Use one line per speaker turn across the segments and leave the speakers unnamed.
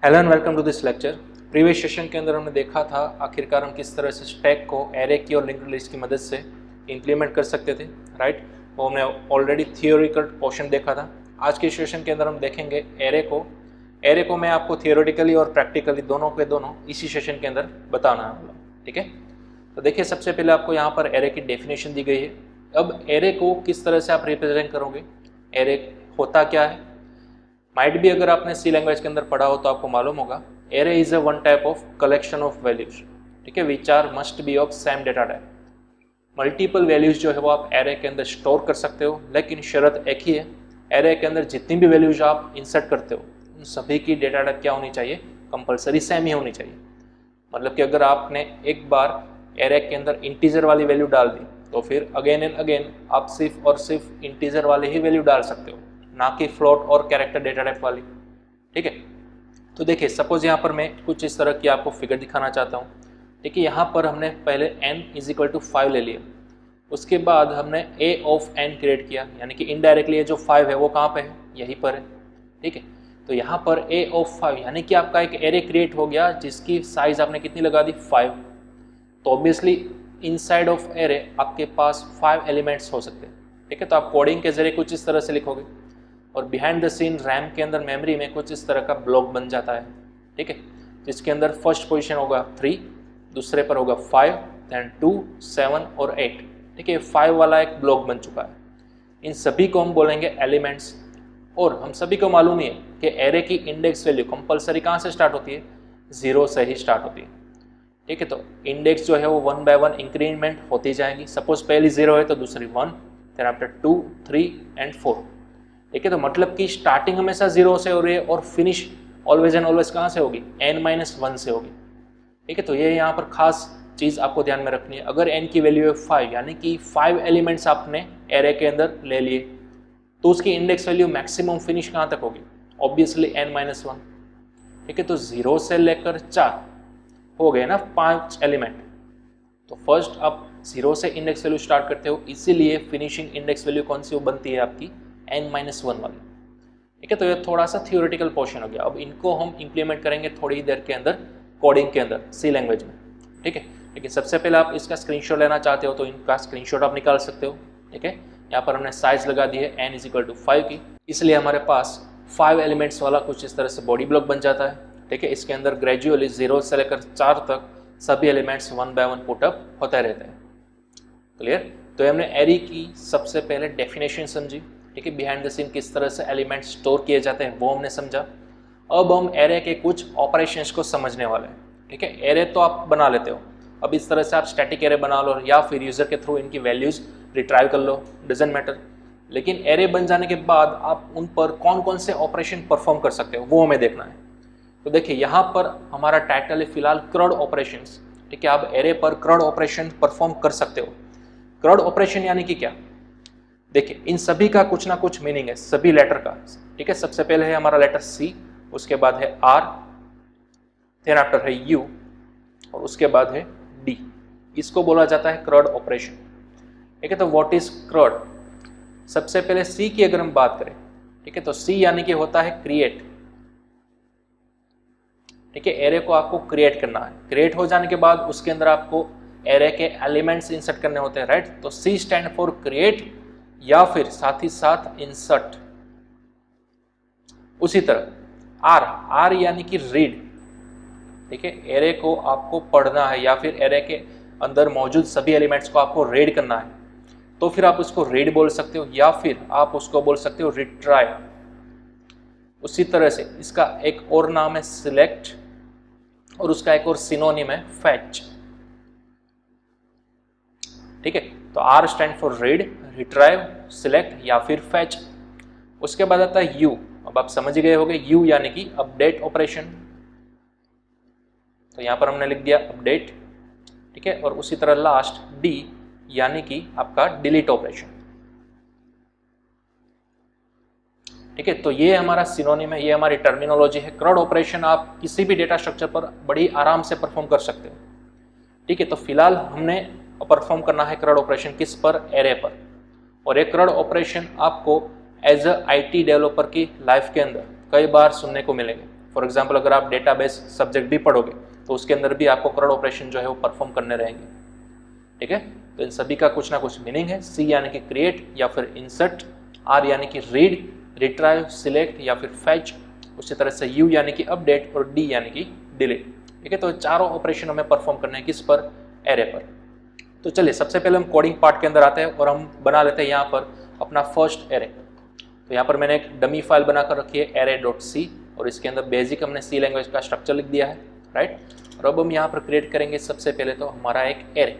Hello and welcome to this lecture. Previous session के अंदर हमने देखा था आखिरकार हम किस तरह से स्टैक को एरे की और लिंक्ड लिस्ट की मदद से इंप्लीमेंट कर सकते थे, राइट। वो हमने ऑलरेडी थियोरिटिकल पोर्शन देखा था। आज के सेशन के अंदर हम देखेंगे एरे को मैं आपको थियोरिटिकली और प्रैक्टिकली दोनों के दोनों इसी सेशन के अंदर बताना है, ठीक है। तो देखिए, सबसे पहले आपको यहाँ पर एरे की डेफिनेशन दी गई है। अब एरे को किस तरह से आप रिप्रेजेंट करोगे, एरे होता क्या है। माइट भी अगर आपने सी लैंग्वेज के अंदर पढ़ा हो तो आपको मालूम होगा, array is a one type of collection of values, ठीक है, which are must be of same data type. Multiple values जो है वो आप एरे के अंदर स्टोर कर सकते हो, लेकिन शर्त एक ही है, एरे के अंदर जितनी भी वैल्यूज आप इंसर्ट करते हो उन सभी की डेटा टाइप क्या होनी चाहिए, कंपलसरी सेम ही होनी चाहिए। मतलब कि अगर आपने एक बार एरे के अंदर इंटीजर वाली वैल्यू डाल दी तो फिर अगेन एंड अगेन आप सिर्फ और सिर्फ इंटीजर वाली ही वैल्यू डाल सकते हो, ना कि फ्लोट और कैरेक्टर डेटा टाइप वाली, ठीक है। तो देखिए, सपोज यहाँ पर मैं कुछ इस तरह की आपको फिगर दिखाना चाहता हूँ। देखिए, यहाँ पर हमने पहले n = 5 ले लिया, उसके बाद हमने a ऑफ n क्रिएट किया, यानी कि इनडायरेक्टली ये जो 5 है वो कहाँ पे है, यहीं पर है, ठीक है। तो यहाँ पर a ऑफ 5 यानी कि आपका एक एरे क्रिएट हो गया जिसकी साइज आपने कितनी लगा दी, 5। तो ऑब्वियसली इनसाइड ऑफ एरे आपके पास 5 एलिमेंट्स हो सकते हैं, ठीक है। तो आप कोडिंग के जरिए कुछ इस तरह से लिखोगे और बिहाइंड द सीन रैम के अंदर मेमोरी में कुछ इस तरह का ब्लॉक बन जाता है, ठीक है, जिसके अंदर फर्स्ट पोजीशन होगा 3, दूसरे पर होगा 5, देन 2, 7 और 8, ठीक है। 5 वाला एक ब्लॉक बन चुका है। इन सभी को हम बोलेंगे एलिमेंट्स। और हम सभी को मालूम ही है कि एरे की इंडेक्स वैल्यू कंपलसरी कहाँ से स्टार्ट होती है, 0 से ही स्टार्ट होती है, ठीक है। तो इंडेक्स जो है वो 1 by 1 इंक्रीमेंट होती जाएंगी। सपोज पहली 0 है तो दूसरी 1, देन आफ्टर 2, 3 एंड 4, ठीक है। तो मतलब कि स्टार्टिंग हमेशा 0 से हो रही है और फिनिश ऑलवेज एंड ऑलवेज कहाँ से होगी, n-1 से होगी, ठीक है। तो ये यहाँ पर खास चीज़ आपको ध्यान में रखनी है। अगर n की वैल्यू है 5 यानी कि 5 एलिमेंट्स आपने एरे के अंदर ले लिए, तो उसकी इंडेक्स वैल्यू मैक्सिमम फिनिश कहाँ तक होगी, ऑब्वियसली n-1, ठीक है। तो 0 से लेकर 4 हो गए ना 5 एलिमेंट। तो फर्स्ट आप 0 से इंडेक्स वैल्यू स्टार्ट करते हो, इसीलिए फिनिशिंग इंडेक्स वैल्यू कौन सी बनती है आपकी, n-1 वाली, ठीक है। तो ये थोड़ा सा थियोरेटिकल पोर्शन हो गया। अब इनको हम इंप्लीमेंट करेंगे थोड़ी ही देर के अंदर कोडिंग के अंदर सी लैंग्वेज में, ठीक है। लेकिन सबसे पहले आप इसका स्क्रीनशॉट लेना चाहते हो तो इनका स्क्रीनशॉट आप निकाल सकते हो, ठीक है। यहाँ पर हमने साइज लगा दी है n = 5 की, इसलिए हमारे पास 5 एलिमेंट्स वाला कुछ इस तरह से बॉडी ब्लॉक बन जाता है, ठीक है। इसके अंदर ग्रेजुअली 0 से लेकर 4 तक सभी एलिमेंट्स 1 by 1 पुटअप होते रहते हैं, क्लियर। तो हमने एरे की सबसे पहले डेफिनेशन समझी, ठीक है। बिहाइंड द सीन किस तरह से एलिमेंट स्टोर किए जाते हैं वो हमने समझा। अब हम एरे के कुछ ऑपरेशंस को समझने वाले हैं, ठीक है। एरे तो आप बना लेते हो, अब इस तरह से आप स्टैटिक एरे बना लो या फिर यूजर के थ्रू इनकी वैल्यूज रिट्राइव कर लो, डजंट मैटर। लेकिन एरे बन जाने के बाद आप उन पर कौन कौन से ऑपरेशन परफॉर्म कर सकते हो वो हमें देखना है। तो देखिए, यहाँ पर हमारा टाइटल है फिलहाल क्रड ऑपरेशंस, ठीक है। आप एरे पर क्रड ऑपरेशन परफॉर्म कर सकते हो। क्रड ऑपरेशन यानी कि क्या, देखिए इन सभी का कुछ ना कुछ मीनिंग है, सभी लेटर का, ठीक है। सबसे पहले है हमारा लेटर C, उसके बाद है R, देन आफ्टर है U और उसके बाद है D। इसको बोला जाता है क्रड ऑपरेशन, ठीक है। तो व्हाट इज क्रड, सबसे पहले C की अगर हम बात करें, ठीक है, तो C यानी कि होता है क्रिएट, ठीक है। एरे को आपको क्रिएट करना है, क्रिएट हो जाने के बाद उसके अंदर आपको एरे के एलिमेंट्स इंसर्ट करने होते हैं, राइट। तो C स्टैंड फॉर क्रिएट या फिर साथ ही साथ इंसर्ट। उसी तरह R यानी कि रीड, ठीक है। एरे को आपको पढ़ना है या फिर एरे के अंदर मौजूद सभी एलिमेंट्स को आपको रीड करना है, तो फिर आप उसको रीड बोल सकते हो या फिर आप उसको बोल सकते हो रिट्राइव। उसी तरह से इसका एक और नाम है सिलेक्ट और उसका एक और सिनोनिम है फैच, ठीक है। तो R stand for read, retrieve, select या फिर फैच। उसके बाद आता है U। अब आप समझ गए होंगे, U यानी कि अपडेट ऑपरेशन, तो यहां पर हमने लिख दिया अपडेट, ठीक है। और उसी तरह लास्ट D यानी कि आपका डिलीट ऑपरेशन, ठीक है। तो ये हमारा सिनोनिम है, ये हमारी टर्मिनोलॉजी है। क्रड ऑपरेशन आप किसी भी डेटा स्ट्रक्चर पर बड़ी आराम से परफॉर्म कर सकते हो, ठीक है। तो फिलहाल हमने परफॉर्म करना है क्रड ऑपरेशन किस पर, एरे पर। और एक क्रड ऑपरेशन आपको एज अ IT डेवलपर की लाइफ के अंदर कई बार सुनने को मिलेंगे। फॉर एग्जाम्पल अगर आप डेटाबेस सब्जेक्ट भी पढ़ोगे तो उसके अंदर भी आपको CRUD ऑपरेशन जो है वो परफॉर्म करने रहेंगे, ठीक है। तो इन सभी का कुछ ना कुछ मीनिंग है। C यानी कि क्रिएट या फिर इंसर्ट, R यानी कि रीड, रिट्राइव, सिलेक्ट या फिर फैच, उसी तरह से U यानी कि अपडेट और D यानी कि डिलीट, ठीक है। तो चारों ऑपरेशन हमें परफॉर्म करने हैं किस पर, एरे पर। तो चलिए सबसे पहले हम कोडिंग पार्ट के अंदर आते हैं और हम बना लेते हैं यहाँ पर अपना फर्स्ट एरे। तो यहाँ पर मैंने एक डमी फाइल बनाकर रखी है array.c और इसके अंदर बेसिक हमने C लैंग्वेज का स्ट्रक्चर लिख दिया है, राइट। और अब हम यहाँ पर क्रिएट करेंगे सबसे पहले तो हमारा एक एरे।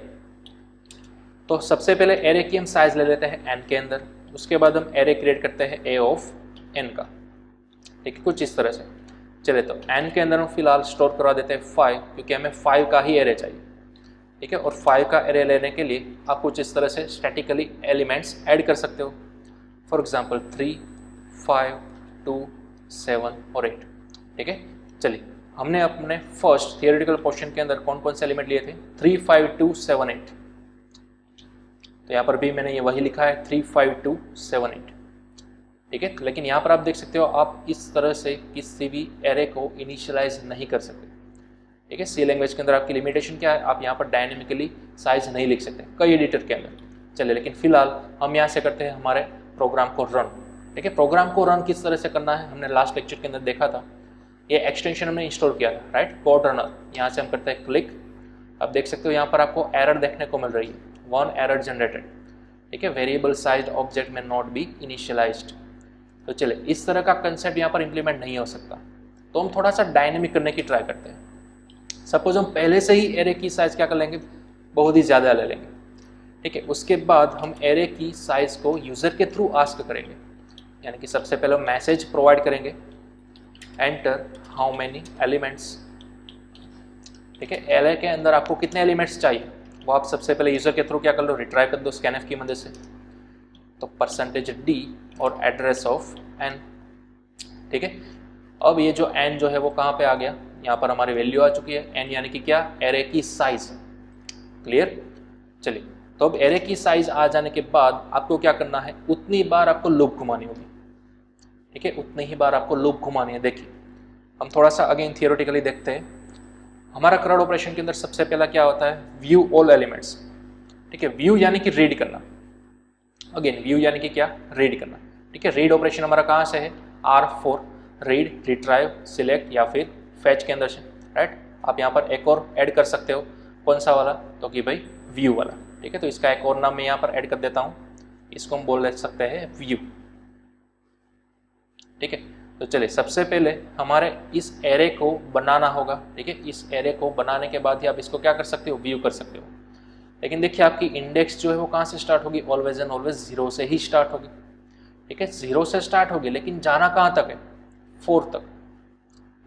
तो सबसे पहले एरे की हम साइज ले लेते हैं n के अंदर, उसके बाद हम एरे क्रिएट करते हैं a ऑफ n का, ठीक है, कुछ इस तरह से। चलिए तो n के अंदर हम फिलहाल स्टोर करवा देते हैं 5, क्योंकि हमें 5 का ही एरे चाहिए, ठीक है। और 5 का एरे लेने के लिए आप कुछ इस तरह से स्टैटिकली एलिमेंट्स ऐड कर सकते हो। फॉर एग्जाम्पल 3, 5, 2, 7 और 8, ठीक है। चलिए हमने अपने फर्स्ट थियोरेटिकल पोर्शन के अंदर कौन कौन से एलिमेंट लिए थे, 3, 5, 2, 7, 8। तो यहाँ पर भी मैंने ये वही लिखा है 3, 5, 2, 7, 8, ठीक है। लेकिन यहाँ पर आप देख सकते हो आप इस तरह से किसी भी एरे को इनिशियलाइज नहीं कर सकते, ठीक है। C लैंग्वेज के अंदर आपकी लिमिटेशन क्या है, आप यहाँ पर डायनेमिकली साइज नहीं लिख सकते कई एडिटर के अंदर। चलिए लेकिन फिलहाल हम यहाँ से करते हैं हमारे प्रोग्राम को रन, ठीक है। प्रोग्राम को रन किस तरह से करना है हमने लास्ट लेक्चर के अंदर देखा था। ये एक्सटेंशन हमने इंस्टॉल किया था, राइट, कोड रनर। यहाँ से हम करते हैं क्लिक, आप देख सकते हो यहाँ पर आपको एरर देखने को मिल रही है, 1 एरर जनरेटेड, ठीक है, वेरिएबल साइज ऑब्जेक्ट में नॉट बी इनिशियलाइज्ड। तो चलिए इस तरह का कंसेप्ट यहाँ पर इंप्लीमेंट नहीं हो सकता, तो हम थोड़ा सा डायनेमिक करने की ट्राई करते हैं। सपोज हम पहले से ही एरे की साइज क्या कर लेंगे, बहुत ही ज़्यादा ले लेंगे, ठीक है। उसके बाद हम एरे की साइज को यूज़र के थ्रू आस्क करेंगे, यानी कि सबसे पहले हम मैसेज प्रोवाइड करेंगे, एंटर हाउ मेनी एलिमेंट्स, ठीक है। एरे के अंदर आपको कितने एलिमेंट्स चाहिए वो आप सबसे पहले यूज़र के थ्रू क्या कर लो, रिट्राइव कर दो स्कैनफ की मदद से। तो %d और एड्रेस ऑफ n, ठीक है। अब ये जो n जो है वो कहाँ पे आ गया, यहाँ पर हमारी वैल्यू आ चुकी है n, यानी कि क्या, एरे की साइज, क्लियर। चलिए तो अब एरे की साइज आ जाने के बाद आपको क्या करना है, उतनी बार आपको लूप घुमानी होगी, ठीक है, उतनी ही बार आपको लूप घुमानी है। देखिए हम थोड़ा सा अगेन थियोरेटिकली देखते हैं। हमारा CRUD ऑपरेशन के अंदर सबसे पहला क्या होता है, व्यू ऑल एलिमेंट्स, ठीक है। व्यू यानी कि रीड करना, अगेन व्यू यानी कि क्या, रीड करना, ठीक है। रीड ऑपरेशन हमारा कहाँ से है, R4, रीड, रिट्राइव, सिलेक्ट या फिर फैच के अंदर से, राइट। आप यहाँ पर एक और ऐड कर सकते हो, कौन सा वाला, तो कि भाई व्यू वाला, ठीक है। तो इसका एक और नाम मैं यहाँ पर ऐड कर देता हूँ, इसको हम बोल सकते हैं व्यू, ठीक है। तो चलिए सबसे पहले हमारे इस एरे को बनाना होगा, ठीक है। इस एरे को बनाने के बाद ही आप इसको क्या कर सकते हो, व्यू कर सकते हो। लेकिन देखिए आपकी इंडेक्स जो है वो कहाँ से स्टार्ट होगी, ऑलवेज एंड ऑलवेज 0 से ही स्टार्ट होगी, ठीक है। 0 से स्टार्ट होगी, लेकिन जाना कहाँ तक है, 4 तक।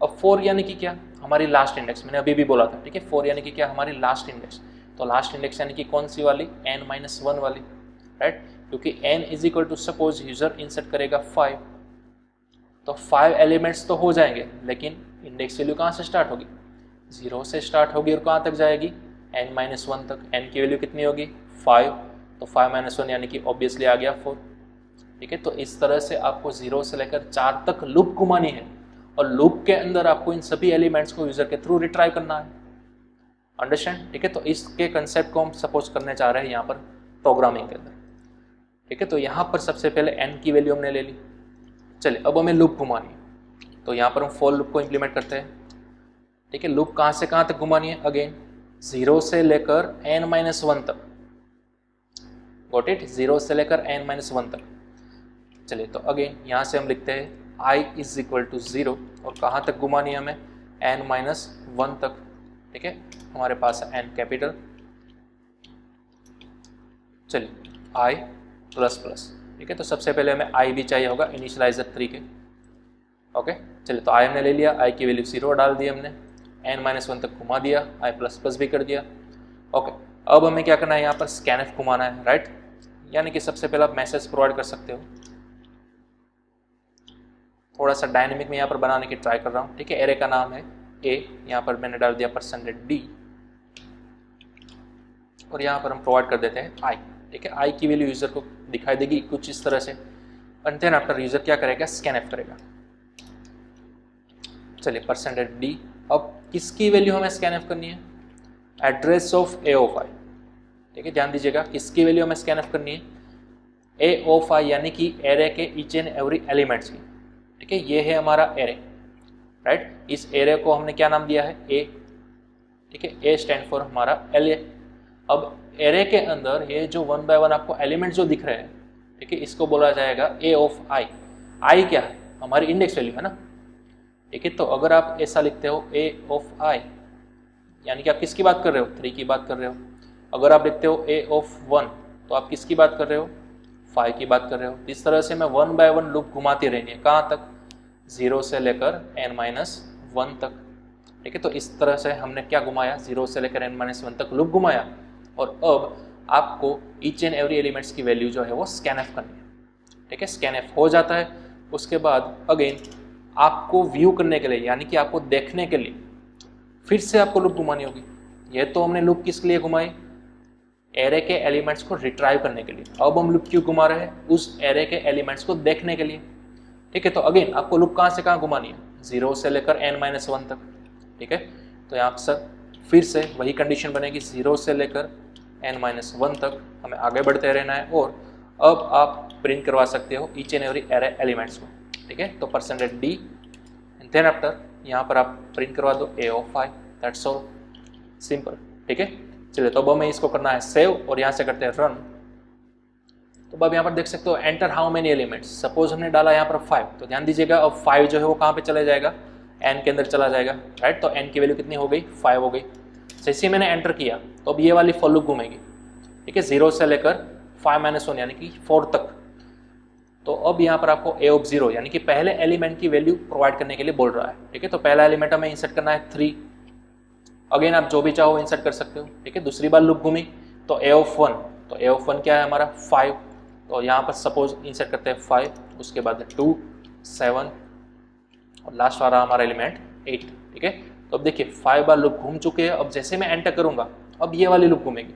अब 4 यानी कि क्या, हमारी लास्ट इंडेक्स, मैंने अभी भी बोला था, ठीक है। 4 यानी कि क्या, हमारी लास्ट इंडेक्स। तो लास्ट इंडेक्स यानी कि कौन सी वाली, n-1 वाली, राइट। क्योंकि n is equal to, suppose user insert करेगा 5, तो 5 एलिमेंट्स तो हो जाएंगे, लेकिन इंडेक्स वैल्यू कहाँ से स्टार्ट होगी, 0 से स्टार्ट होगी और कहाँ तक जाएगी, n-1 तक। n की वैल्यू कितनी होगी, 5, तो 5-1 यानी कि ऑब्वियसली आ गया 4, ठीक है। तो इस तरह से आपको 0 से लेकर 4 तक लूप घुमानी है, और लूप के अंदर आपको इन सभी एलिमेंट्स को यूजर के थ्रू रिट्राइव करना है, अंडरस्टैंड, ठीक है। तो इसके कंसेप्ट को हम सपोज करने चाह रहे हैं यहाँ पर प्रोग्रामिंग के अंदर, ठीक है। तो यहाँ पर सबसे पहले n की वैल्यू हमने ले ली। चलिए अब हमें लूप घुमानी है, तो यहाँ पर हम फॉर लूप को इम्प्लीमेंट करते हैं, ठीक है। लूप कहाँ से कहाँ तक घुमानी है, अगेन 0 से लेकर n-1 तक, गॉट इट, 0 से लेकर n-1 तक। चलिए तो अगेन यहाँ से हम लिखते हैं i इज इक्वल टू 0, और कहाँ तक घुमानी है हमें, n-1 तक, ठीक है। हमारे पास है n कैपिटल, चलिए i प्लस प्लस, ठीक है। तो सबसे पहले हमें i भी चाहिए होगा, इनिशियलाइजर 3 के, ओके। चलिए तो i हमने ले लिया, i की वैल्यू 0 डाल दी हमने, n-1 तक घुमा दिया, i प्लस प्लस भी कर दिया, ओके। अब हमें क्या करना है, यहाँ पर स्कैनफ घुमाना है, राइट। यानी कि सबसे पहले आप मैसेज प्रोवाइड कर सकते हो, थोड़ा सा डायनेमिक में यहाँ पर बनाने की ट्राई कर रहा हूँ, ठीक है। एरे का नाम है a, यहाँ पर मैंने डाल दिया %d, और यहाँ पर हम प्रोवाइड कर देते हैं i, ठीक है। i की वैल्यू यूजर को दिखाई देगी कुछ इस तरह से, एंड देन आफ्टर यूजर क्या करेगा, स्कैनफ करेगा। चलिए परसेंटेज डी। अब किसकी वैल्यू हमें स्कैन एफ करनी है? एड्रेस ऑफ ए ऑफ आई। ठीक है, ध्यान दीजिएगा किसकी वैल्यू हमें स्कैन एफ करनी है? ए ऑफ आई, यानी कि एरे के ईच एंड एवरी एलिमेंट्स की। ठीक है, ये है हमारा एरे, राइट। इस एरे को हमने क्या नाम दिया है? ए। ठीक है, ए स्टैंड फॉर हमारा एल ए। अब एरे के अंदर ये जो 1 बाय 1 आपको एलिमेंट जो दिख रहे हैं, ठीक है, इसको बोला जाएगा ए ऑफ आई। आई क्या है? हमारी इंडेक्स वैल्यू है ना। ठीक है, तो अगर आप ऐसा लिखते हो ए ऑफ आई, यानी कि आप किसकी बात कर रहे हो? 3 की बात कर रहे हो। अगर आप लिखते हो ए ऑफ 1, तो आप किसकी बात कर रहे हो? 5 की बात कर रहे हो। इस तरह से मैं 1 बाय 1 लूप घुमाती रहनी है। कहाँ तक? 0 से लेकर n-1 तक। ठीक है, तो इस तरह से हमने क्या घुमाया? 0 से लेकर n-1 तक लूप घुमाया। और अब आपको ईच एंड एवरी एलिमेंट्स की वैल्यू जो है वो स्कैन एफ करनी है। ठीक है, स्कैन एफ हो जाता है। उसके बाद अगेन आपको व्यू करने के लिए, यानी कि आपको देखने के लिए फिर से आपको लूप घुमानी होगी। ये तो हमने लूप किस लिए घुमाई? एरे के एलिमेंट्स को रिट्राइव करने के लिए। अब हम लूप क्यों घुमा रहे हैं? उस एरे के एलिमेंट्स को देखने के लिए। ठीक है, तो अगेन आपको लूप कहाँ से कहाँ घुमानी है? 0 से लेकर n-1 तक। ठीक है, तो यहाँ पर फिर से वही कंडीशन बनेगी, 0 से लेकर n-1 तक हमें आगे बढ़ते रहना है। और अब आप प्रिंट करवा सकते हो each and every array elements को। ठीक है, तो percentage D and then after यहाँ पर आप प्रिंट करवा दो A of I. That's all, simple. ठीक है, चलिए तो अब हमें इसको करना है सेव और यहाँ से करते हैं रन। तो अब यहाँ पर देख सकते हो enter how many elements. Suppose हमने डाला यहाँ पर 5, तो ध्यान दीजिएगा अब 5 जो है वो कहाँ पे चला जाएगा? n के अंदर चला जाएगा, राइट। तो n की वैल्यू कितनी हो गई? 5 हो गई। जैसे ही मैंने एंटर किया तो अब ये वाली फॉर लूप घूमेगी। ठीक है, 0 से लेकर 5-1 यानी कि 4 तक। तो अब यहाँ पर आपको ए ऑफ 0 यानी कि पहले एलिमेंट की वैल्यू प्रोवाइड करने के लिए बोल रहा है। ठीक है, तो पहला एलिमेंट हमें इंसर्ट करना है 3। अगेन आप जो भी चाहो इंसर्ट कर सकते हो। ठीक है, दूसरी बार लूप घूमी तो ए ऑफ 1, तो ए ऑफ 1 क्या है हमारा? 5। तो यहाँ पर सपोज इंसर्ट करते हैं 5, उसके बाद 2, 7 और लास्ट वाला हमारा एलिमेंट 8। ठीक है, तो अब देखिए 5 बार लूप घूम चुके हैं। अब जैसे मैं एंटर करूँगा अब ये वाली लूप घूमेगी।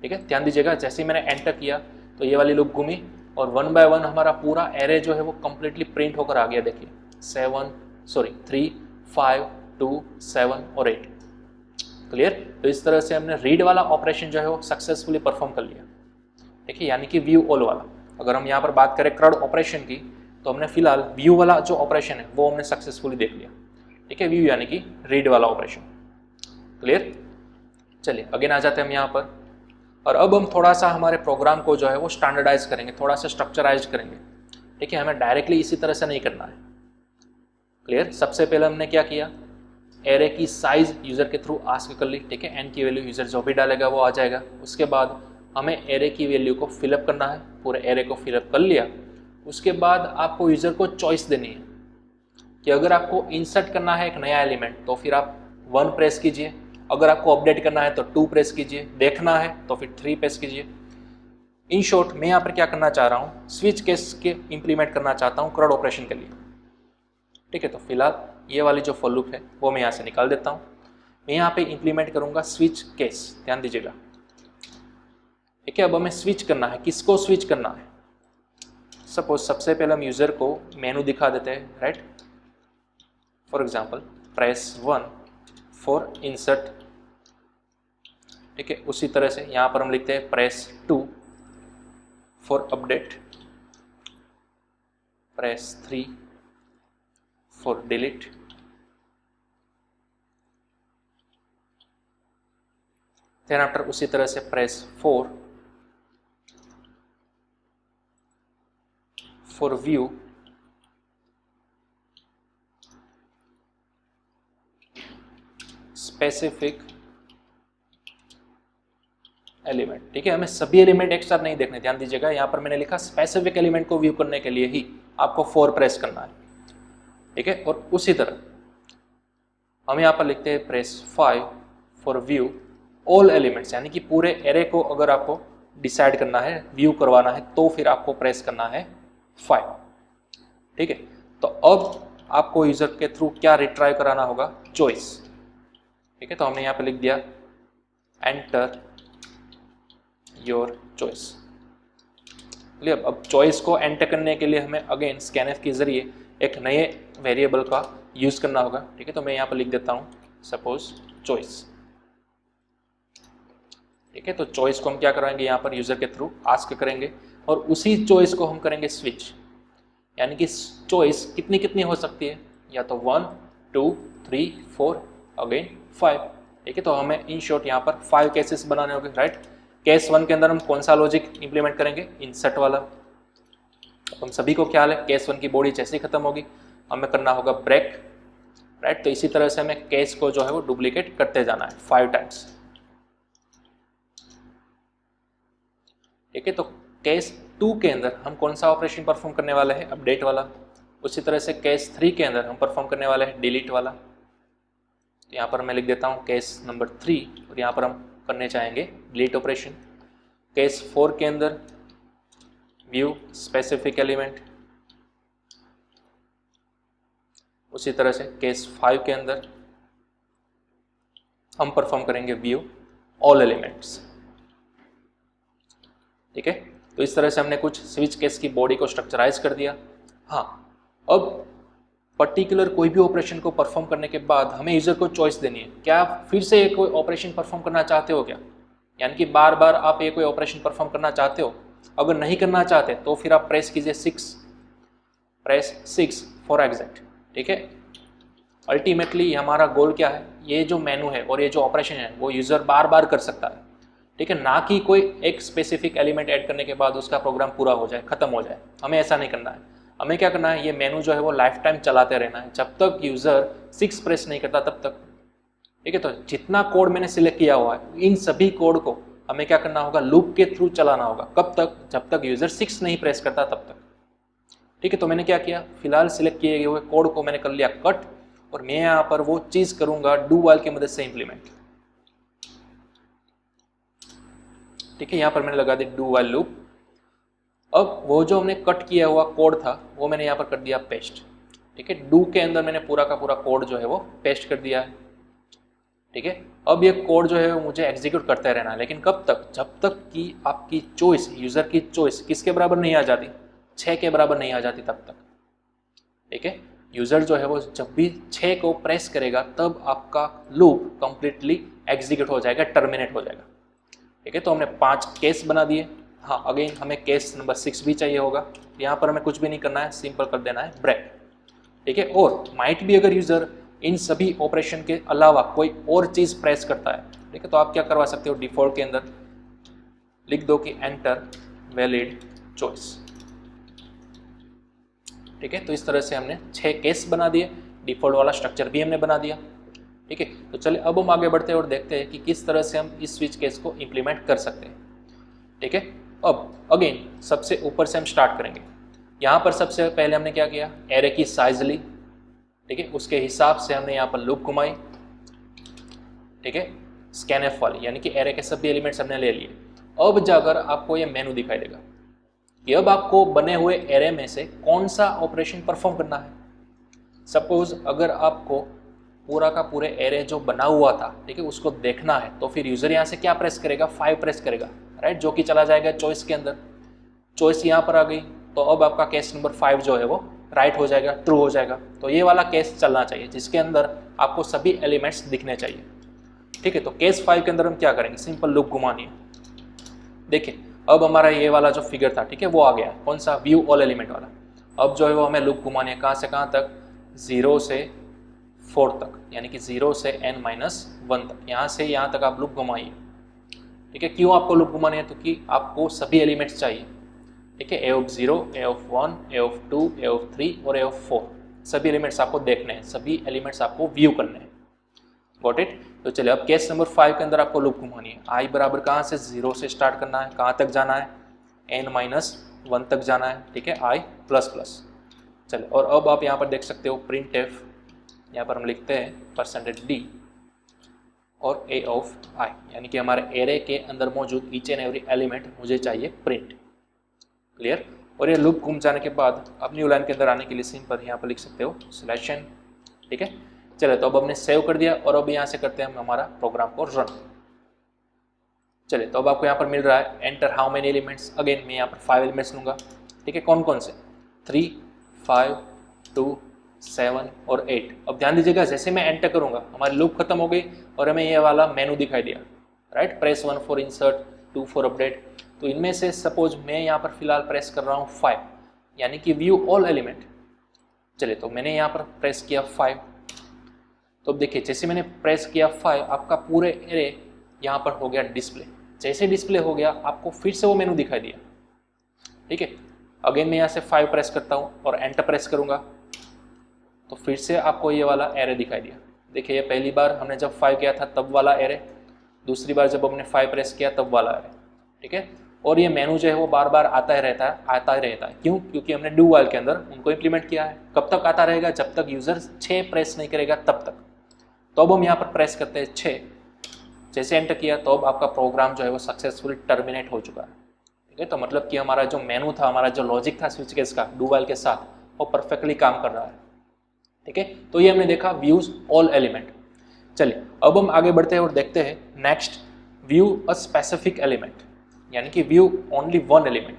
ठीक है, ध्यान दीजिएगा जैसे ही मैंने एंटर किया तो ये वाली लूप घूमी और 1 बाय 1 हमारा पूरा एरे जो है वो कंप्लीटली प्रिंट होकर आ गया। देखिए 3, 5, 2, 7 और 8। क्लियर? तो इस तरह से हमने रीड वाला ऑपरेशन जो है वो सक्सेसफुली परफॉर्म कर लिया। देखिए, यानी कि व्यू ऑल वाला। अगर हम यहाँ पर बात करें क्रड ऑपरेशन की, तो हमने फिलहाल व्यू वाला जो ऑपरेशन है वो हमने सक्सेसफुली देख लिया। ठीक है, व्यू यानी कि रीड वाला ऑपरेशन। क्लियर? चलिए अगेन आ जाते हैं हम यहाँ पर, और अब हम थोड़ा सा हमारे प्रोग्राम को जो है वो स्टैंडर्डाइज करेंगे, थोड़ा सा स्ट्रक्चराइज करेंगे। ठीक है, हमें डायरेक्टली इसी तरह से नहीं करना है। क्लियर? सबसे पहले हमने क्या किया? एरे की साइज यूजर के थ्रू आस्क कर ली। ठीक है, एन की वैल्यू यूजर जो भी डालेगा वो आ जाएगा। उसके बाद हमें एरे की वैल्यू को फिलअप करना है, पूरे एरे को फिलअप कर लिया। उसके बाद आपको यूजर को चॉइस देनी है कि अगर आपको इंसर्ट करना है एक नया एलिमेंट तो फिर आप 1 प्रेस कीजिए, अगर आपको अपडेट करना है तो 2 प्रेस कीजिए, देखना है तो फिर 3 प्रेस कीजिए। इन शॉर्ट मैं यहाँ पर क्या करना चाह रहा हूँ? स्विच केस के इंप्लीमेंट करना चाहता हूँ क्रड ऑपरेशन के लिए। ठीक है, तो फिलहाल ये वाली जो फॉर लूप है वो मैं यहाँ से निकाल देता हूँ। मैं यहाँ पे इंप्लीमेंट करूँगा स्विच केस। ध्यान दीजिएगा। ठीक है, अब हमें स्विच करना है। किसको स्विच करना है? सपोज सबसे पहले हम यूजर को मेनू दिखा देते हैं, right. For example press 1 for insert. ठीक है, उसी तरह से यहाँ पर हम लिखते हैं press 2 for update, press 3 for delete, then after उसी तरह से press 4 for view, specific element. ठीक है, हमें सभी एलिमेंट एक साथ नहीं देखने। ध्यान दीजिएगा, यहाँ पर मैंने लिखा स्पेसिफिक एलिमेंट को व्यू करने के लिए ही आपको 4 प्रेस करना है। ठीक है, और उसी तरह हम यहाँ पर लिखते हैं press 5 for view all elements, यानी कि पूरे एरे को अगर आपको डिसाइड करना है, व्यू करवाना है, तो फिर आपको प्रेस करना है 5। ठीक है, तो अब आपको यूजर के थ्रू क्या रिट्राइव कराना होगा? चॉइस। ठीक है, तो हमने यहाँ पे लिख दिया एंटर योर चॉइस। अब चॉइस को एंटर करने के लिए हमें अगेन स्कैनएफ के जरिए एक नए वेरिएबल का यूज़ करना होगा। ठीक है, तो मैं यहाँ पर लिख देता हूँ सपोज चॉइस। ठीक है, तो चॉइस को हम क्या कराएंगे, यहाँ पर यूज़र के थ्रू आस्क करेंगे और उसी चॉइस को हम करेंगे स्विच, यानी कि चॉइस कितनी कितनी हो सकती है, या तो 1 2 3 4 अगेन 5। ठीक है, तो हमें इन शॉर्ट यहाँ पर 5 केसेस बनाने होंगे, राइट। केस 1 के अंदर हम कौन सा लॉजिक इंप्लीमेंट करेंगे, इंसर्ट वाला। हम सभी को ख्याल है केस 1 की बॉडी जैसे ही खत्म होगी हमें करना होगा ब्रेक, राइट। तो इसी तरह से हमें केस को जो है वो डुप्लीकेट करते जाना है 5 टाइम्स। ठीक है, तो केस 2 के अंदर हम कौन सा ऑपरेशन परफॉर्म करने वाले हैं, अपडेट वाला। उसी तरह से केस 3 के अंदर हम परफॉर्म करने वाले हैं डिलीट वाला। तो यहाँ पर मैं लिख देता हूँ केस नंबर 3 और यहाँ पर हम करने चाहेंगे डिलीट ऑपरेशन। केस 4 के अंदर व्यू स्पेसिफिक एलिमेंट। उसी तरह से केस 5 के अंदर हम परफॉर्म करेंगे व्यू ऑल एलिमेंट्स। ठीक है, तो इस तरह से हमने कुछ स्विच केस की बॉडी को स्ट्रक्चराइज कर दिया। हाँ, अब पर्टिकुलर कोई भी ऑपरेशन को परफॉर्म करने के बाद हमें यूजर को चॉइस देनी है। क्या आप फिर से कोई ऑपरेशन परफॉर्म करना चाहते हो क्या, यानी कि बार बार आप ये कोई ऑपरेशन परफॉर्म करना चाहते हो। अगर नहीं करना चाहते तो फिर आप प्रेस कीजिए 6 फॉर एग्जैक्ट। ठीक है, अल्टीमेटली हमारा गोल क्या है, ये जो मेनू है और ये जो ऑपरेशन है वो यूजर बार बार कर सकता है। ठीक है, ना कि कोई एक स्पेसिफिक एलिमेंट ऐड करने के बाद उसका प्रोग्राम पूरा हो जाए, खत्म हो जाए। हमें ऐसा नहीं करना है। हमें क्या करना है, ये मेनू जो है वो लाइफ टाइम चलाते रहना है, जब तक यूजर 6 प्रेस नहीं करता तब तक। ठीक है, तो जितना कोड मैंने सिलेक्ट किया हुआ है इन सभी कोड को हमें क्या करना होगा, लूप के थ्रू चलाना होगा। कब तक, जब तक यूजर 6 नहीं प्रेस करता तब तक। ठीक है, तो मैंने क्या किया, फिलहाल सिलेक्ट किए हुए कोड को मैंने कर लिया कट और मैं यहाँ पर वो चीज करूंगा डू वाइल की मदद से इंप्लीमेंट। ठीक है, यहाँ पर मैंने लगा दी डू वाइल लूप। अब वो जो हमने कट किया हुआ कोड था वो मैंने यहाँ पर कर दिया पेस्ट। ठीक है, डू के अंदर मैंने पूरा का पूरा कोड जो है वो पेस्ट कर दिया है। ठीक है, अब ये कोड जो है वो मुझे एग्जीक्यूट करते रहना है, लेकिन कब तक, जब तक कि आपकी चॉइस, यूजर की चॉइस किसके बराबर नहीं आ जाती, 6 के बराबर नहीं आ जाती तब तक। ठीक है, यूजर जो है वो जब भी 6 को प्रेस करेगा तब आपका लूप कंप्लीटली एग्जीक्यूट हो जाएगा, टर्मिनेट हो जाएगा। ठीक है, तो हमने 5 केस बना दिए। हाँ, अगेन हमें केस नंबर 6 भी चाहिए होगा। यहाँ पर हमें कुछ भी नहीं करना है, सिंपल कर देना है ब्रेक। ठीक है, और माइट भी अगर यूजर इन सभी ऑपरेशन के अलावा कोई और चीज प्रेस करता है, ठीक है, तो आप क्या करवा सकते हो, डिफॉल्ट के अंदर लिख दो कि एंटर वैलिड चॉइस। ठीक है, तो इस तरह से हमने 6 केस बना दिए, डिफॉल्ट वाला स्ट्रक्चर भी हमने बना दिया। ठीक है, तो चलिए अब हम आगे बढ़ते हैं और देखते हैं कि किस तरह से हम इस स्विच केस को इंप्लीमेंट कर सकते हैं। ठीक है, अब अगेन सबसे ऊपर से हम स्टार्ट करेंगे। यहाँ पर सबसे पहले हमने क्या किया, एरे की साइज ली। ठीक है, उसके हिसाब से हमने यहाँ पर लूप घुमाई। ठीक है, स्कैनफ वाली, यानी कि एरे के सभी एलिमेंट्स हमने ले लिए। अब जाकर आपको ये मेनू दिखाई देगा कि अब आपको बने हुए एरे में से कौन सा ऑपरेशन परफॉर्म करना है। सपोज अगर आपको पूरा का पूरे एरे जो बना हुआ था, ठीक है, उसको देखना है तो फिर यूजर यहाँ से क्या प्रेस करेगा, 5 प्रेस करेगा, राइट, जो कि चला जाएगा चॉइस के अंदर। चॉइस यहाँ पर आ गई तो अब आपका केस नंबर 5 जो है वो राइट हो जाएगा, ट्रू हो जाएगा। तो ये वाला केस चलना चाहिए जिसके अंदर आपको सभी एलिमेंट्स दिखने चाहिए। ठीक है, तो केस 5 के अंदर हम क्या करेंगे, सिंपल लूप घुमानी है। देखिए अब हमारा ये वाला जो फिगर था, ठीक है, वो आ गया, कौन सा, व्यू ऑल एलिमेंट वाला। अब जो है वो हमें लूप घुमानी है, कहाँ से कहाँ तक, 0 से 4 तक, यानी कि 0 से n-1 तक, यहाँ से यहाँ तक आप लूप घुमाइए। ठीक है, क्यों आपको लूप घुमानी है, क्योंकि आपको सभी एलिमेंट्स चाहिए। ठीक है, a of 0, a of 1, a of 2, a of 3 और a of 4 सभी एलिमेंट्स आपको देखने हैं, सभी एलिमेंट्स आपको व्यू करने हैं। Got it. तो चलिए अब केस नंबर 5 के अंदर आपको लूप घुमानी है। आई बराबर कहाँ से, 0 से स्टार्ट करना है, कहाँ तक जाना है, n-1 तक जाना है। ठीक है, i ++। चलिए, और अब आप यहाँ पर देख सकते हो प्रिंट एफ, यहाँ पर हम लिखते हैं %d और a of i, यानी कि हमारे एरे के अंदर मौजूद ईच एंड एवरी एलिमेंट मुझे चाहिए प्रिंट। क्लियर। और ये लूप घूम जाने के बाद अब न्यू लाइन के अंदर आने के लिए सिंपल यहाँ पर लिख सकते हो सिलेक्शन। ठीक है, चले, तो अब हमने सेव कर दिया और अब यहाँ से करते हैं हम हमारा प्रोग्राम को रन। चलिए, तो अब आपको यहाँ पर मिल रहा है enter how many elements. Again मैं यहाँ पर 5 एलिमेंट्स लूँगा। ठीक है, कौन कौन से, 3, 5, 2, 7 और 8। अब ध्यान दीजिएगा, जैसे मैं एंटर करूंगा हमारी लूप खत्म हो गई और हमें ये वाला मेनू दिखाई दिया, right. Press 1 for insert, 2 for update. तो इनमें से सपोज मैं यहाँ पर फिलहाल प्रेस कर रहा हूँ 5, यानी कि व्यू ऑल एलिमेंट। चलिए, तो मैंने यहाँ पर प्रेस किया 5। तो अब देखिए, जैसे मैंने प्रेस किया 5, आपका पूरे एरे यहाँ पर हो गया डिस्प्ले। जैसे डिस्प्ले हो गया, आपको फिर से वो मेनू दिखाई दिया, ठीक है। अगेन मैं यहाँ से 5 प्रेस करता हूँ और एंटर प्रेस करूँगा, तो फिर से आपको ये वाला एरे दिखाई दिया। देखिए, ये पहली बार हमने जब 5 किया था तब वाला एरे, दूसरी बार जब हमने 5 प्रेस किया तब वाला एरे, ठीक है। और ये मेनू जो है वो बार बार आता ही रहता है। क्यों? क्योंकि हमने डू वाइल के अंदर उनको इम्प्लीमेंट किया है। कब तक आता रहेगा? जब तक यूज़र 6 प्रेस नहीं करेगा तब तक। तो अब हम यहाँ पर प्रेस करते हैं 6, जैसे एंटर किया तो अब आपका प्रोग्राम जो है वो सक्सेसफुली टर्मिनेट हो चुका है, ठीक है। तो मतलब कि हमारा जो मेनू था, हमारा जो लॉजिक था स्विच केस का डू वाइल के साथ, वो परफेक्टली काम कर रहा है, ठीक है। तो ये हमने देखा व्यूज ऑल एलिमेंट। चलिए, अब हम आगे बढ़ते हैं और देखते हैं next, view a specific element, यानी कि व्यू ओनली वन एलिमेंट,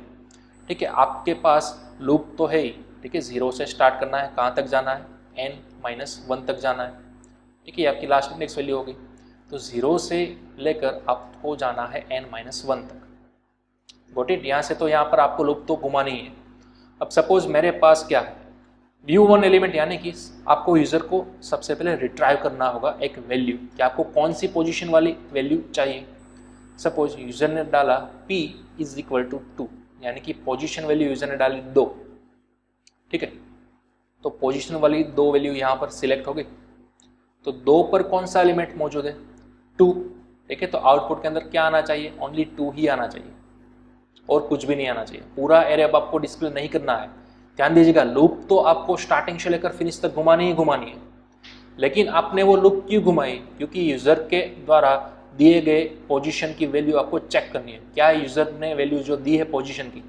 ठीक है। आपके पास लूप तो है ही, ठीक है। 0 से स्टार्ट करना है, कहाँ तक जाना है? n-1 तक जाना है, ठीक है। आपकी लास्ट इंडेक्स वैल्यू होगी, तो 0 से लेकर आपको जाना है n-1 तक। Got it? यहाँ से तो यहाँ पर आपको लूप तो घुमानी है। अब सपोज मेरे पास क्या है, व्यू वन एलिमेंट, यानी कि आपको यूजर को सबसे पहले रिट्राइव करना होगा एक वैल्यू, कि आपको कौन सी पोजीशन वाली वैल्यू चाहिए। सपोज यूजर ने डाला p इज इक्वल टू 2, यानी कि पोजीशन वैल्यू यूजर ने डाली 2, ठीक है। तो पोजीशन वाली 2 वैल्यू यहाँ पर सिलेक्ट हो गई, तो 2 पर कौन सा एलिमेंट मौजूद है? 2, ठीक है। तो आउटपुट के अंदर क्या आना चाहिए? ओनली 2 ही आना चाहिए और कुछ भी नहीं आना चाहिए। पूरा एरे अब आपको डिस्प्ले नहीं करना है। ध्यान दीजिएगा, लूप तो आपको स्टार्टिंग से लेकर फिनिश तक घुमानी ही घुमानी है, लेकिन आपने वो लूप क्यों घुमाई? क्योंकि यूजर के द्वारा दिए गए पोजीशन की वैल्यू आपको चेक करनी है। क्या यूजर ने वैल्यू जो दी है पोजीशन की,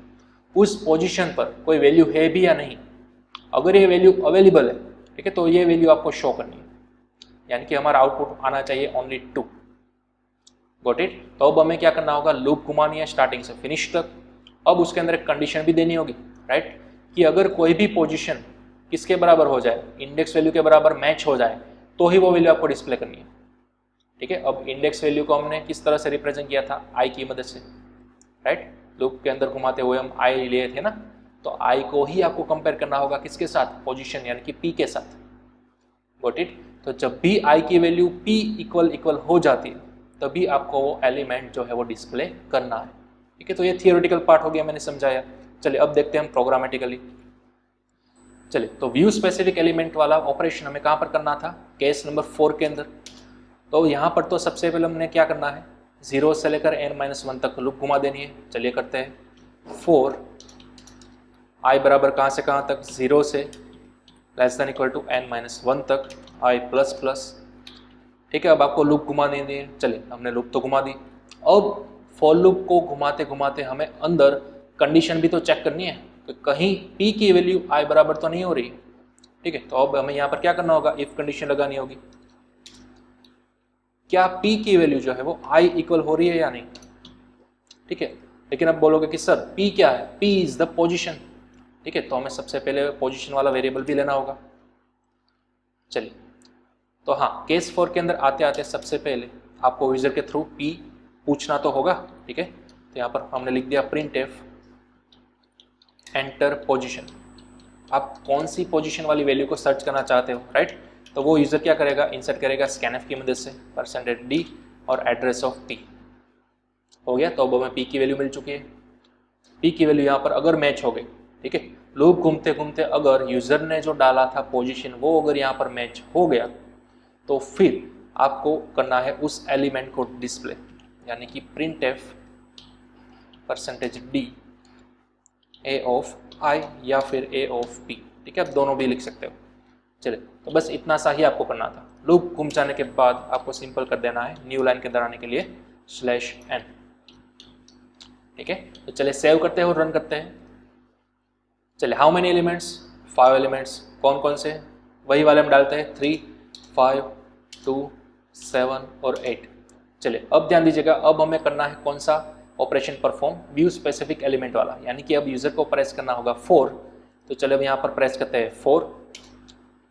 उस पोजीशन पर कोई वैल्यू है भी या नहीं। अगर ये वैल्यू अवेलेबल है, ठीक है, तो ये वैल्यू आपको शो करनी है, यानी कि हमारा आउटपुट आना चाहिए ओनली 2। Got it? तो अब हमें क्या करना होगा? लूप घुमानी है स्टार्टिंग से फिनिश तक। अब उसके अंदर एक कंडीशन भी देनी होगी, राइट, कि अगर कोई भी पोजीशन किसके बराबर हो जाए, इंडेक्स वैल्यू के बराबर मैच हो जाए, तो ही वो वैल्यू आपको डिस्प्ले करनी है, ठीक है। अब इंडेक्स वैल्यू को हमने किस तरह से रिप्रेजेंट किया था? आई की मदद से, राइट। लूप के अंदर घुमाते हुए हम आई लिए थे ना, तो आई को ही आपको कंपेयर करना होगा किसके साथ? पोजीशन, यानी कि पी के साथ। Got it? तो जब भी आई की वैल्यू पी इक्वल हो जाती है, तभी आपको वो एलिमेंट जो है वो डिस्प्ले करना है, ठीक है। तो ये थियोरेटिकल पार्ट हो गया, मैंने समझाया। चलिए, अब देखते हैं हम प्रोग्रामेटिकली। चलिए, तो व्यू स्पेसिफिक एलिमेंट वाला ऑपरेशन हमें कहाँ पर करना था? केस नंबर 4 के अंदर। तो यहाँ पर तो सबसे पहले हमने क्या करना है? 0 से लेकर n-1 तक लूप घुमा देनी है। चलिए करते हैं। 4 i बराबर कहाँ से कहाँ तक? 0 से less than equal to n-1 तक i प्लस प्लस, ठीक है। अब आपको लूप घुमा देनी है। चलिए, हमने लूप तो घुमा दी। अब फॉर लूप को घुमाते घुमाते हमें अंदर कंडीशन भी तो चेक करनी है कि कहीं p की वैल्यू i बराबर तो नहीं हो रही, ठीक है। तो अब हमें यहाँ पर क्या करना होगा? इफ कंडीशन लगानी होगी, क्या p की वैल्यू जो है वो i इक्वल हो रही है या नहीं, ठीक है। लेकिन अब बोलोगे कि सर p क्या है? p इज द पोजीशन, ठीक है। तो हमें सबसे पहले पोजीशन वाला वेरिएबल भी लेना होगा। चलिए, तो हाँ, केस 4 के अंदर आते आते सबसे पहले आपको यूजर के थ्रू p पूछना तो होगा, ठीक है। तो यहाँ पर हमने लिख दिया प्रिंट एफ एंटर पोजीशन। आप कौन सी पोजीशन वाली वैल्यू को सर्च करना चाहते हो, राइट। तो वो यूजर क्या करेगा? इंसर्ट करेगा स्कैनफ की मदद से %d और एड्रेस ऑफ p। हो गया। तो अब हमें p की वैल्यू मिल चुकी है। p की वैल्यू यहाँ पर अगर मैच हो गई, ठीक है, लूप घूमते घूमते अगर यूजर ने जो डाला था पोजीशन वो अगर यहाँ पर मैच हो गया, तो फिर आपको करना है उस एलिमेंट को डिस्प्ले, यानी कि print F %d a of i या फिर a ऑफ p, ठीक है। आप दोनों भी लिख सकते हो। चलिए, तो बस इतना सा ही आपको करना था। लूप घूम जाने के बाद आपको सिंपल कर देना है न्यू लाइन के अंदर आने के लिए /n, ठीक है। तो चलिए सेव करते हैं और रन करते हैं। चलिए, हाउ मेनी एलिमेंट्स? 5 एलिमेंट्स। कौन कौन से? वही वाले हम डालते हैं 3, 5, 2, 7 और 8। चलिए, अब ध्यान दीजिएगा, अब हमें करना है कौन सा operation perform? View specific element वाला, यानी कि अब यूजर को प्रेस करना होगा 4। तो चलिए अब यहाँ पर प्रेस करते हैं 4,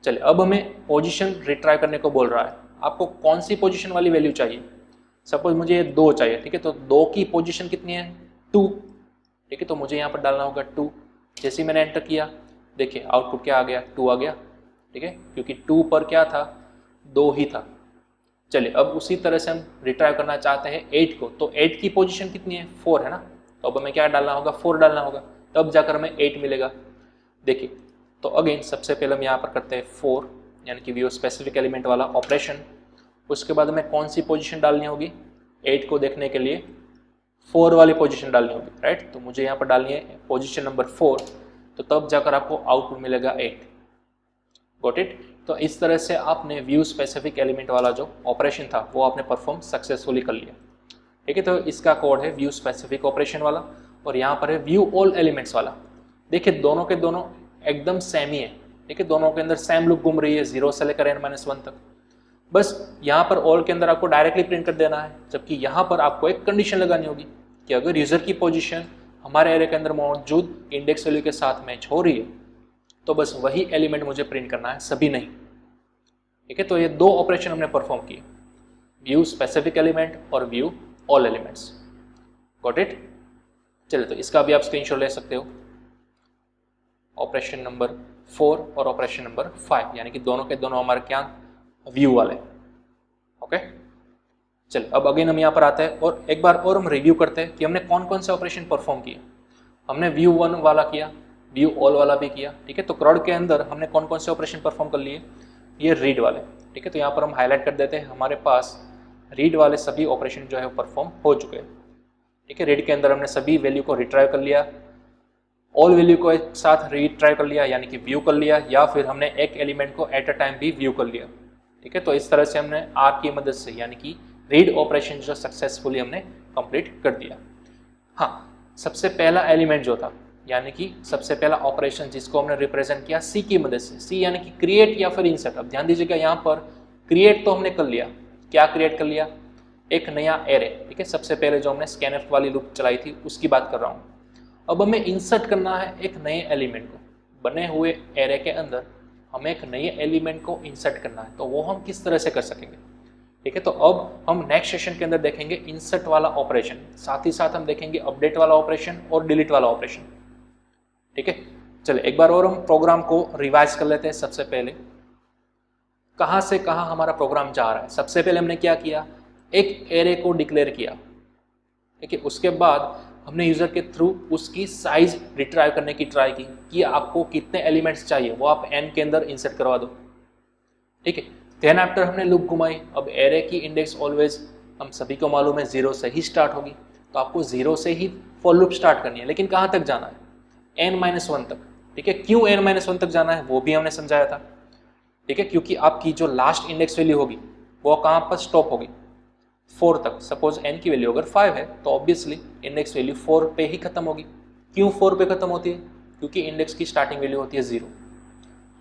चलिए अब हमें पोजीशन रिट्राई करने को बोल रहा है। आपको कौन सी पोजीशन वाली वैल्यू चाहिए? सपोज मुझे ये 2 चाहिए, ठीक है, तो 2 की पोजीशन कितनी है? 2, ठीक है, तो मुझे यहाँ पर डालना होगा 2। जैसे ही मैंने एंटर किया, देखिए आउटपुट क्या आ गया? 2 आ गया, ठीक है, क्योंकि 2 पर क्या था? 2 ही था। चलिए अब उसी तरह से हम रिट्राइव करना चाहते हैं 8 को, तो 8 की पोजीशन कितनी है? 4 है ना, तो अब हमें क्या डालना होगा? 4 डालना होगा, तब जाकर हमें 8 मिलेगा। देखिए तो अगेन सबसे पहले हम यहाँ पर करते हैं 4 यानी कि व्यू स्पेसिफिक एलिमेंट वाला ऑपरेशन। उसके बाद हमें कौन सी पोजीशन डालनी होगी? 8 को देखने के लिए 4 वाली पोजीशन डालनी होगी, राइट। तो मुझे यहाँ पर डालनी है पोजीशन नंबर 4, तो तब जाकर आपको आउटपुट मिलेगा 8। Got it. तो इस तरह से आपने व्यू स्पेसिफिक एलिमेंट वाला जो ऑपरेशन था वो आपने परफॉर्म सक्सेसफुली कर लिया, ठीक है। तो इसका कोड है व्यू स्पेसिफिक ऑपरेशन वाला, और यहाँ पर है व्यू ऑल एलिमेंट्स वाला। देखिए दोनों के दोनों एकदम सेम ही है, ठीक है, दोनों के अंदर सेम लूप घूम रही है 0 से लेकर n-1 तक। बस यहाँ पर ऑल के अंदर आपको डायरेक्टली प्रिंट कर देना है, जबकि यहाँ पर आपको एक कंडीशन लगानी होगी कि अगर यूजर की पोजीशन हमारे एरे के अंदर मौजूद इंडेक्स वैल्यू के साथ मैच हो रही है तो बस वही एलिमेंट मुझे प्रिंट करना है, सभी नहीं, ठीक है। तो ये 2 ऑपरेशन हमने परफॉर्म किए, व्यू स्पेसिफिक एलिमेंट और view all elements. Got it. चलिए तो इसका भी आप स्क्रीनशॉट ले सकते हो, ऑपरेशन नंबर 4 और ऑपरेशन नंबर 5, यानी कि दोनों के दोनों हमारे क्या? व्यू वाले। ओके, चलिए अब अगेन हम यहाँ पर आते हैं और एक बार और हम रिव्यू करते हैं कि हमने कौन कौन से ऑपरेशन परफॉर्म किए। हमने व्यू 1 वाला किया, व्यू ऑल वाला भी किया, ठीक है। तो क्रॉड के अंदर हमने कौन कौन से ऑपरेशन परफॉर्म कर लिए? ये रीड वाले, ठीक है। तो यहाँ पर हम हाईलाइट कर देते हैं, हमारे पास रीड वाले सभी ऑपरेशन जो है वो परफॉर्म हो चुके हैं, ठीक है। रीड के अंदर हमने सभी वैल्यू को रिट्राइव कर लिया, ऑल वैल्यू को एक साथ रिट्राइव कर लिया यानी कि व्यू कर लिया, या फिर हमने एक एलिमेंट को एट अ टाइम भी व्यू कर लिया, ठीक है। तो इस तरह से हमने आर की मदद से यानी कि रीड ऑपरेशन जो सक्सेसफुली हमने कंप्लीट कर दिया। हाँ, सबसे पहला एलिमेंट जो था यानी कि सबसे पहला ऑपरेशन जिसको हमने रिप्रेजेंट किया सी की मदद से, सी यानी कि क्रिएट या फिर इंसर्ट। अब ध्यान दीजिएगा यहाँ पर क्रिएट तो हमने कर लिया, क्या क्रिएट कर लिया? एक नया एरे, ठीक है। सबसे पहले जो हमने स्कैनफ वाली लूप चलाई थी उसकी बात कर रहा हूँ। अब हमें इंसर्ट करना है एक नए एलिमेंट को, बने हुए एरे के अंदर हमें एक नए एलिमेंट को इंसर्ट करना है, तो वो हम किस तरह से कर सकेंगे, ठीक है। तो अब हम नेक्स्ट सेशन के अंदर देखेंगे इंसर्ट वाला ऑपरेशन, साथ ही साथ हम देखेंगे अपडेट वाला ऑपरेशन और डिलीट वाला ऑपरेशन, ठीक है। चलिए एक बार और हम प्रोग्राम को रिवाइज कर लेते हैं। सबसे पहले कहाँ से कहाँ हमारा प्रोग्राम जा रहा है। सबसे पहले हमने क्या किया? एक एरे को डिक्लेयर किया, ठीक है। उसके बाद हमने यूजर के थ्रू उसकी साइज रिट्राइव करने की ट्राई की कि आपको कितने एलिमेंट्स चाहिए वो आप n के अंदर इंसर्ट करवा दो, ठीक है। देन आफ्टर हमने लूप घुमाई। अब एरे की इंडेक्स ऑलवेज हम सभी को मालूम है 0 से ही स्टार्ट होगी, तो आपको 0 से ही फॉर लूप स्टार्ट करनी है, लेकिन कहाँ तक जाना है? n-1 तक, ठीक है। क्यों n-1 तक जाना है वो भी हमने समझाया था, ठीक है, क्योंकि आपकी जो लास्ट इंडेक्स वैल्यू होगी वो कहाँ पर स्टॉप होगी? 4 तक। सपोज n की वैल्यू अगर 5 है तो ऑब्वियसली इंडेक्स वैल्यू 4 पे ही खत्म होगी। क्यों 4 पे खत्म होती है? क्योंकि इंडेक्स की स्टार्टिंग वैल्यू होती है 0।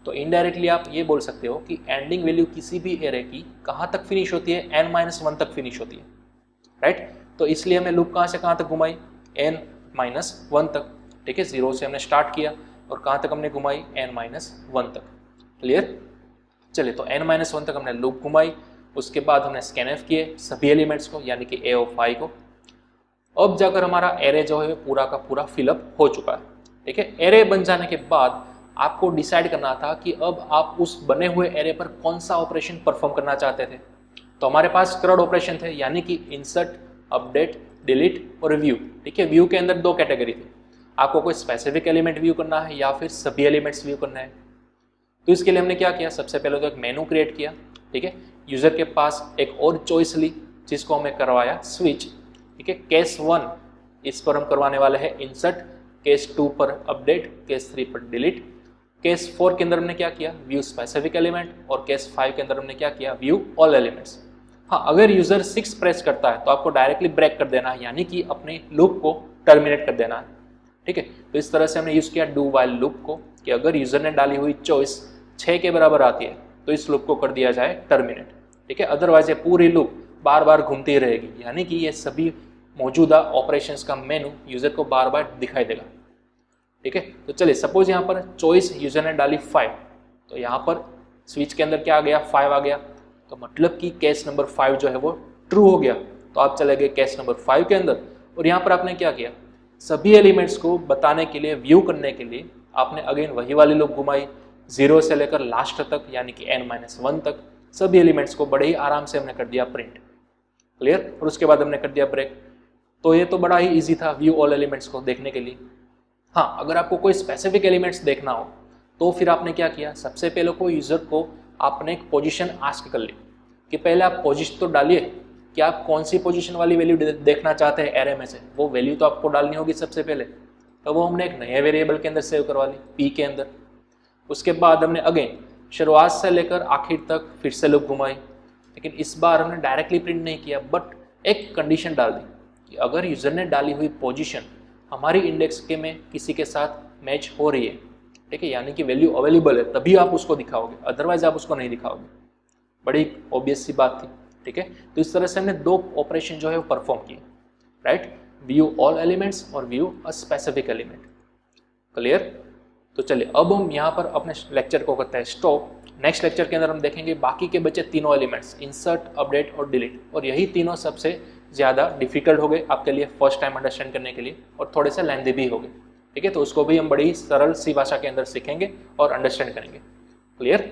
तो इनडायरेक्टली आप ये बोल सकते हो कि एंडिंग वैल्यू किसी भी एरे की कहाँ तक फिनिश होती है? n-1 तक फिनिश होती है, राइट। तो इसलिए हमें लूप कहाँ से कहाँ तक घुमाई? n-1 तक, ठीक है। 0 से हमने स्टार्ट किया और कहाँ तक हमने घुमाई? n-1 तक। क्लियर। चलिए तो n-1 तक हमने लूप घुमाई, उसके बाद हमने स्कैनफ किए सभी एलिमेंट्स को यानी कि a ऑफ i को। अब जाकर हमारा एरे जो है पूरा का पूरा फिलअप हो चुका है, ठीक है। एरे बन जाने के बाद आपको डिसाइड करना था कि अब आप उस बने हुए एरे पर कौन सा ऑपरेशन परफॉर्म करना चाहते थे। तो हमारे पास क्रॉड ऑपरेशन थे यानी कि इंसर्ट, अपडेट, डिलीट और व्यू, ठीक है। व्यू के अंदर 2 कैटेगरी थी, आपको कोई स्पेसिफिक एलिमेंट व्यू करना है या फिर सभी एलिमेंट्स व्यू करना है। तो इसके लिए हमने क्या किया? सबसे पहले तो एक मेनू क्रिएट किया, ठीक है। यूजर के पास एक और चॉइस ली जिसको हमें करवाया स्विच, ठीक है। केस 1 इस पर हम करवाने वाले हैं इंसर्ट, केस 2 पर अपडेट, केस 3 पर डिलीट, केस 4 के अंदर हमने क्या किया? व्यू स्पेसिफिक एलिमेंट, और केस 5 के अंदर हमने क्या किया? View all elements. हाँ, अगर यूजर 6 प्रेस करता है तो आपको डायरेक्टली ब्रेक कर देना है यानी कि अपने लूप को टर्मिनेट कर देना है, ठीक है। तो इस तरह से हमने यूज किया डू वाइल लूप को कि अगर यूजर ने डाली हुई चॉइस 6 के बराबर आती है तो इस लूप को कर दिया जाए टर्मिनेट, ठीक है। अदरवाइज ये पूरी लूप बार बार घूमती रहेगी यानी कि ये सभी मौजूदा ऑपरेशंस का मेनू यूजर को बार बार दिखाई देगा, ठीक है। तो चलिए सपोज यहाँ पर चॉइस यूजर ने डाली 5, तो यहाँ पर स्विच के अंदर क्या आ गया, 5 आ गया, तो मतलब कि केस नंबर 5 जो है वो ट्रू हो गया। तो आप चले गए केस नंबर 5 के अंदर, और यहाँ पर आपने क्या किया, सभी एलिमेंट्स को बताने के लिए, व्यू करने के लिए आपने अगेन वही वाली लूप घुमाई, 0 से लेकर लास्ट तक यानी कि n-1 तक सभी एलिमेंट्स को बड़े ही आराम से हमने कर दिया प्रिंट। क्लियर? और उसके बाद हमने कर दिया ब्रेक। तो ये तो बड़ा ही इजी था व्यू ऑल एलिमेंट्स को देखने के लिए। हाँ, अगर आपको कोई स्पेसिफिक एलिमेंट्स देखना हो तो फिर आपने क्या किया, सबसे पहले को यूज़र को आपने एक पोजीशन आस्क कर ली कि पहले आप पोजीशन तो डालिए कि आप कौन सी पोजीशन वाली वैल्यू देखना चाहते हैं एरे में से, वो वैल्यू तो आपको डालनी होगी सबसे पहले। तो वो हमने एक नए वेरिएबल के अंदर सेव करवा ली, पी के अंदर। उसके बाद हमने अगेन शुरुआत से लेकर आखिर तक फिर से लूप घुमाई, लेकिन इस बार हमने डायरेक्टली प्रिंट नहीं किया, बट एक कंडीशन डाल दी कि अगर यूज़र ने डाली हुई पोजीशन हमारी इंडेक्स के में किसी के साथ मैच हो रही है, ठीक है, यानी कि वैल्यू अवेलेबल है, तभी आप उसको दिखाओगे, अदरवाइज आप उसको नहीं दिखाओगे। बड़ी ऑब्वियस सी बात थी, ठीक है। तो इस तरह से हमने दो ऑपरेशन जो है वो परफॉर्म किए, राइट, व्यू ऑल एलिमेंट्स और view a specific element. Clear? तो चलिए अब हम यहाँ पर अपने लेक्चर को करते हैं स्टॉप। नेक्स्ट लेक्चर के अंदर हम देखेंगे बाकी के बचे तीनों एलिमेंट्स, इंसर्ट, अपडेट और डिलीट, और यही तीनों सबसे ज़्यादा डिफिकल्ट हो गए आपके लिए फर्स्ट टाइम अंडरस्टैंड करने के लिए, और थोड़े से लेंथी भी हो गए, ठीक है। तो उसको भी हम बड़ी सरल सी भाषा के अंदर सीखेंगे और अंडरस्टैंड करेंगे। क्लियर?